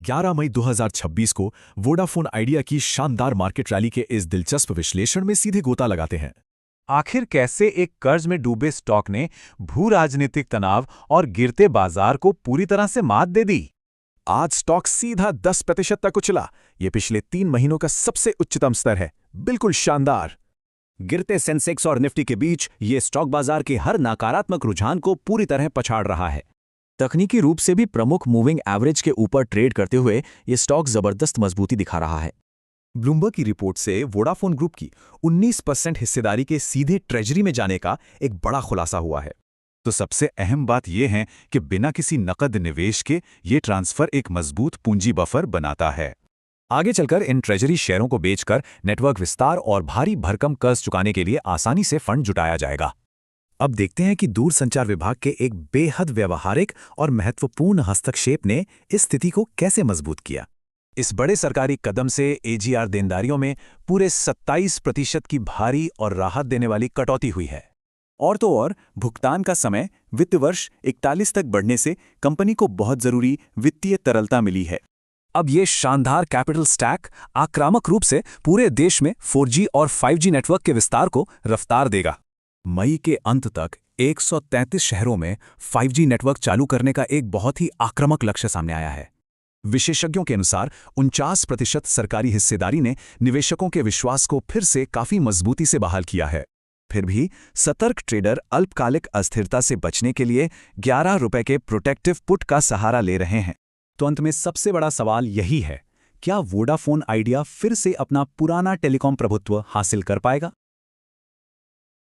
11 मई 2026 को Vodafone idea की शानदार मार्केट रैली के इस दिलचस्प विश्लेषण में सीधे गोता लगाते हैं। आखिर कैसे एक कर्ज में डूबे स्टॉक ने भू राजनीतिक तनाव और गिरते बाजार को पूरी तरह से मात दे दी। आज स्टॉक सीधा 10% तक उछला। ये पिछले 3 महीनों का सबसे उच्चतम स्तर है। बिल्कुल शानदार। गिरते सेंसेक्स और निफ्टी के बीच ये स्टॉक बाजार के हर नकारात्मक रुझान को पूरी तरह पछाड़ रहा है। तकनीकी रूप से भी प्रमुख मूविंग एवरेज के ऊपर ट्रेड करते हुए ये स्टॉक जबरदस्त मजबूती दिखा रहा है। ब्लूमबर्ग की रिपोर्ट से वोडाफोन ग्रुप की 19% हिस्सेदारी के सीधे ट्रेजरी में जाने का एक बड़ा खुलासा हुआ है। तो सबसे अहम बात यह है कि बिना किसी नकद निवेश के ये ट्रांसफर एक मजबूत पूंजी बफर बनाता है। आगे चलकर इन ट्रेजरी शेयरों को बेचकर नेटवर्क विस्तार और भारी भरकम कर्ज चुकाने के लिए आसानी से फंड जुटाया जाएगा। अब देखते हैं कि दूरसंचार विभाग के एक बेहद व्यावहारिक और महत्वपूर्ण हस्तक्षेप ने इस स्थिति को कैसे मजबूत किया। इस बड़े सरकारी कदम से एजीआर देनदारियों में पूरे 27% की भारी और राहत देने वाली कटौती हुई है। और तो और भुगतान का समय वित्त वर्ष 41 तक बढ़ने से कंपनी को बहुत जरूरी वित्तीय तरलता मिली है। अब ये शानदार कैपिटल स्टैक आक्रामक रूप से पूरे देश में 4G और 5G नेटवर्क के विस्तार को रफ्तार देगा। मई के अंत तक 133 शहरों में 5G नेटवर्क चालू करने का एक बहुत ही आक्रामक लक्ष्य सामने आया है। विशेषज्ञों के अनुसार 49% सरकारी हिस्सेदारी ने निवेशकों के विश्वास को फिर से काफी मजबूती से बहाल किया है। फिर भी सतर्क ट्रेडर अल्पकालिक अस्थिरता से बचने के लिए 11 रुपए के प्रोटेक्टिव पुट का सहारा ले रहे हैं। तो अंत में सबसे बड़ा सवाल यही है, क्या वोडाफोन आइडिया फिर से अपना पुराना टेलीकॉम प्रभुत्व हासिल कर पाएगा?